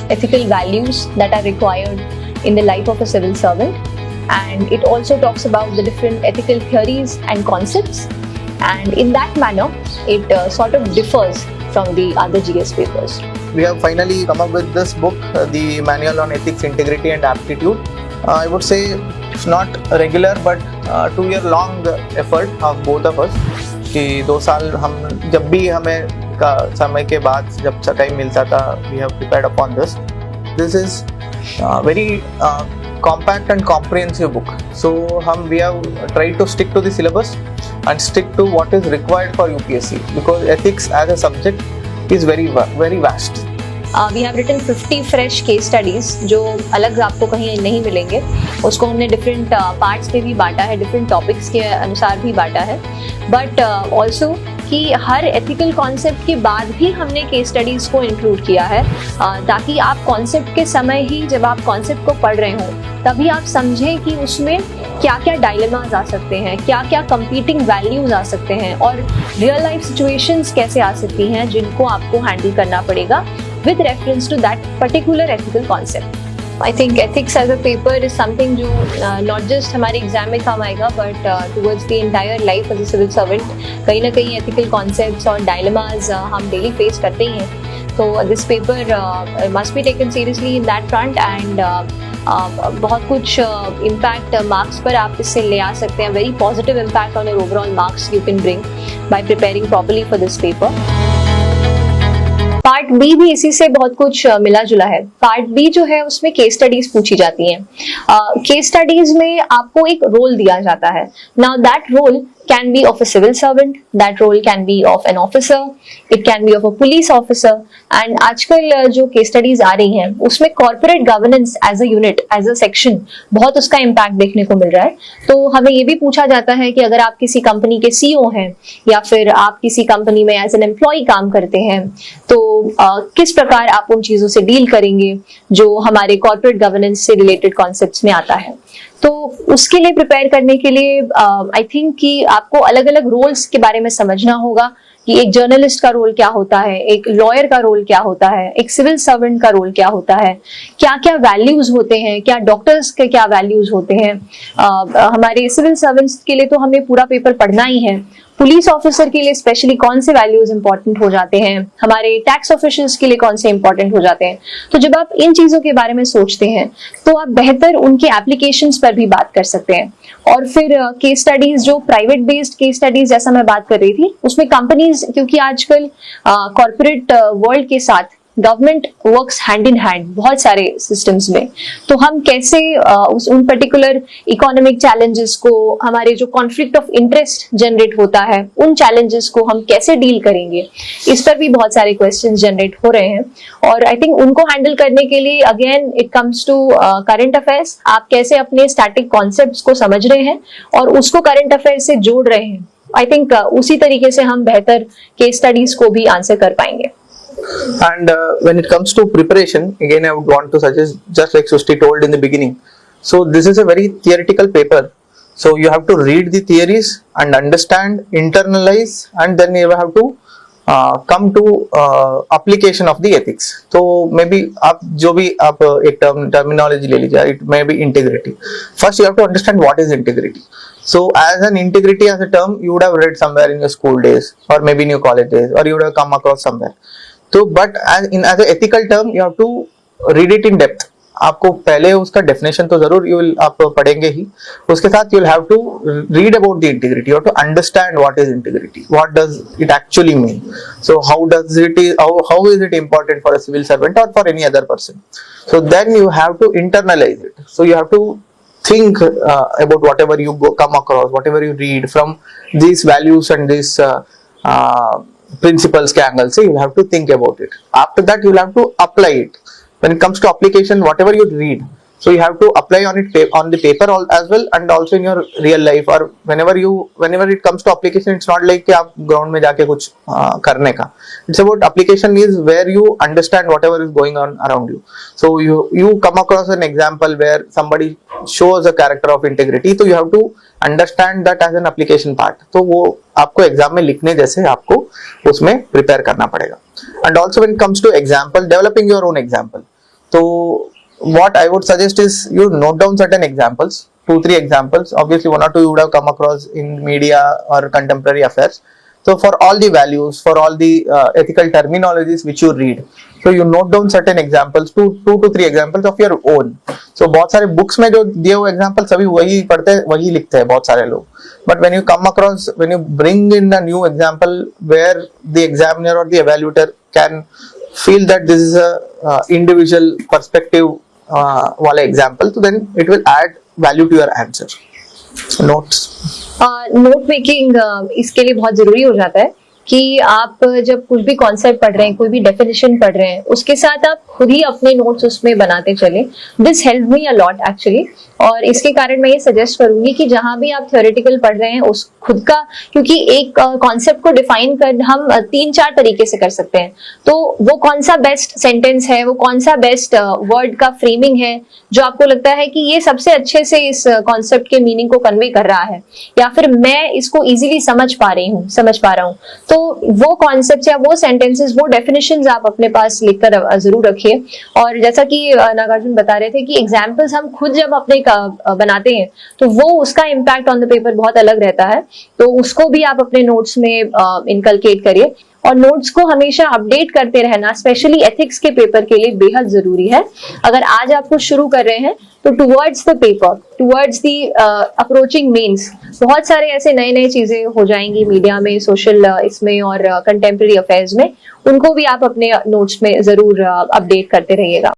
ethical values that are required in the life of a civil servant, and it also talks about the different ethical theories and concepts, and in that manner it sort of differs from the other GS papers. We have finally come up with this book, the Manual on Ethics, Integrity and Aptitude. I would say it's not regular but 2-year long effort of both of us कि 2 साल हम जब भी हमें का समय के बाद जब टाइम मिलता था we have prepared upon this. This is very compact and comprehensive book. So we have tried to stick to the syllabus and stick to what is required for UPSC because ethics as a subject is very vast. We have written 50 fresh case studies जो अलग आपको कहीं नहीं मिलेंगे. उसको हमने different parts पे भी बांटा है, different topics के अनुसार भी बांटा है. But also कि हर ethical concept के बाद भी हमने case studies को include किया है ताकि आप concept के समय ही जब आप concept को पढ़ रहे हो तभी आप समझें कि उसमें क्या क्या डायलेमास आ सकते हैं, क्या क्या कंपीटिंग वैल्यूज आ सकते हैं और रियल लाइफ सिचुएशंस कैसे आ सकती हैं जिनको आपको हैंडल करना पड़ेगा with reference to that particular ethical concept. I think ethics as a paper is something जो not just हमारे एग्जाम में काम आएगा but towards the entire life as a civil servant कहीं ना कहीं ethical concepts और dilemmas हम daily face करते ही हैं. So this paper must be taken seriously in that front and बहुत कुछ impact marks पर आप इससे ले आ सकते हैं. Very positive impact on your overall marks you can bring by preparing properly for this paper. Part B भी इसी से बहुत कुछ मिला जुला है. पार्ट बी जो है उसमें केस स्टडीज पूछी जाती हैं. केस स्टडीज में आपको एक रोल दिया जाता है. Now that role can be of a civil servant, that role can be of an officer, it can be of a police officer, and आजकल जो केस स्टडीज आ रही हैं उसमें corporate governance as a unit as a section बहुत उसका impact देखने को मिल रहा है. तो हमें ये भी पूछा जाता है कि अगर आप किसी कंपनी के सीईओ हैं या फिर आप किसी कंपनी में एज एन एम्प्लॉय काम करते हैं तो किस प्रकार आप उन चीजों से डील करेंगे जो हमारे कॉर्पोरेट गवर्नेंस से रिलेटेड कॉन्सेप्ट्स में आता है. तो उसके लिए प्रिपेयर करने के लिए आई थिंक कि आपको अलग अलग रोल्स के बारे में समझना होगा कि एक जर्नलिस्ट का रोल क्या होता है, एक लॉयर का रोल क्या होता है, एक सिविल सर्वेंट का रोल क्या होता है, क्या क्या वैल्यूज होते हैं, क्या डॉक्टर्स के क्या वैल्यूज होते हैं. हमारे सिविल सर्वेंट्स के लिए तो हमें पूरा पेपर पढ़ना ही है. पुलिस ऑफिसर के लिए स्पेशली कौन से वैल्यूज इंपॉर्टेंट हो जाते हैं, हमारे टैक्स ऑफिशियल्स के लिए कौन से इंपॉर्टेंट हो जाते हैं. तो जब आप इन चीजों के बारे में सोचते हैं तो आप बेहतर उनके एप्लीकेशंस पर भी बात कर सकते हैं. और फिर केस स्टडीज जो प्राइवेट बेस्ड केस स्टडीज जैसा मैं बात कर रही थी उसमें कंपनीज क्योंकि आजकल कॉर्पोरेट वर्ल्ड के साथ government works hand in hand बहुत सारे सिस्टम्स में, तो हम कैसे उन पर्टिकुलर इकोनॉमिक चैलेंजेस को, हमारे जो कॉन्फ्लिक्ट ऑफ इंटरेस्ट जनरेट होता है उन चैलेंजेस को हम कैसे डील करेंगे, इस पर भी बहुत सारे क्वेश्चंस जनरेट हो रहे हैं. और आई थिंक उनको हैंडल करने के लिए again it comes to current affairs. आप कैसे अपने स्टैटिक कॉन्सेप्ट्स को समझ रहे हैं और उसको करंट अफेयर्स से जोड़ रहे हैं. आई थिंक उसी तरीके से हम बेहतर केस स्टडीज को भी आंसर कर पाएंगे. And when it comes to preparation, again I would want to suggest, just like Srushti told in the beginning, so this is a very theoretical paper, so you have to read the theories and understand, internalize, and then you have to come to application of the ethics. So maybe आप जो भी आप एक terminology ले लीजिए, it may be integrity. First you have to understand what is integrity. So as an integrity as a term you would have read somewhere in your school days or maybe in your college days or you would have come across somewhere. तो but as an ethical term you have to read it in depth. आपको पहले उसका definition तो जरूर आप पढ़ेंगे ही, उसके साथ you will have to read about the integrity. You have to understand what is integrity, what does it actually mean, so how is it important for a civil servant or for any other person. So then you have to internalize it. So you have to think about whatever you come across, whatever you read from these values and these principles के angle से, you have to think about it. After that you will have to apply it. When it comes to application, whatever you read, so you have to apply on the paper as well and also in your real life. or whenever it comes to application, it's not like कि आप ground में जाके कुछ करने का. It's about application is where you understand whatever is going on around you. So you come across an example where somebody shows a character of integrity, so you have to understand that as an application part. तो वो आपको exam में लिखने जैसे आपको उसमें prepare करना पड़ेगा. And also when it comes to example, developing your own example. तो what I would suggest is you note down certain examples, 2-3 examples. Obviously, 1 or 2 you would have come across in media or contemporary affairs. So for all the values, for all the ethical terminologies which you read, so you note down certain examples, 2 to 3 examples of your own. So बहुत सारे books में जो दिए हुए examples सभी वही पढ़ते हैं, वही लिखते हैं बहुत सारे लोग. But when you come across, when you bring in a new example where the examiner or the evaluator can feel that this is a individual perspective वाला example, so then it will add value to your answer. Notes. Note making इसके लिए बहुत जरूरी हो जाता है कि आप जब कुछ भी कॉन्सेप्ट पढ़ रहे हैं, कोई भी डेफिनेशन पढ़ रहे हैं, उसके साथ आप खुद ही अपने नोट्स उसमें बनाते चले. This help me a lot actually. और इसके कारण मैं ये सजेस्ट करूंगी कि जहां भी आप थ्योरेटिकल पढ़ रहे हैं उस खुद का, क्योंकि एक कॉन्सेप्ट को डिफाइन कर हम 3-4 तरीके से कर सकते हैं. तो वो कौन सा बेस्ट सेंटेंस है, वो कौन सा बेस्ट वर्ड का फ्रेमिंग है जो आपको लगता है कि ये सबसे अच्छे से इस कॉन्सेप्ट के मीनिंग को कन्वे कर रहा है, या फिर मैं इसको इजीली समझ पा रहा हूँ, तो वो कॉन्सेप्ट या वो सेंटेंसेस, वो डेफिनेशंस आप अपने पास लिखकर जरूर रखिए. और जैसा कि नागार्जुन बता रहे थे कि एग्जाम्पल्स हम खुद जब अपने बनाते हैं तो वो उसका इम्पैक्ट ऑन द पेपर बहुत अलग रहता है. तो उसको भी आप अपने नोट्स में इनकलकेट करिए. और नोट्स को हमेशा अपडेट करते रहना, स्पेशली एथिक्स के पेपर के लिए बेहद जरूरी है. अगर आज आप कुछ शुरू कर रहे हैं तो towards the paper, towards the approaching mains, बहुत सारे ऐसे नए नए चीजें हो जाएंगी मीडिया में, सोशल इसमें और कंटेम्प्रेरी अफेयर्स में. उनको भी आप अपने नोट्स में जरूर अपडेट करते रहिएगा.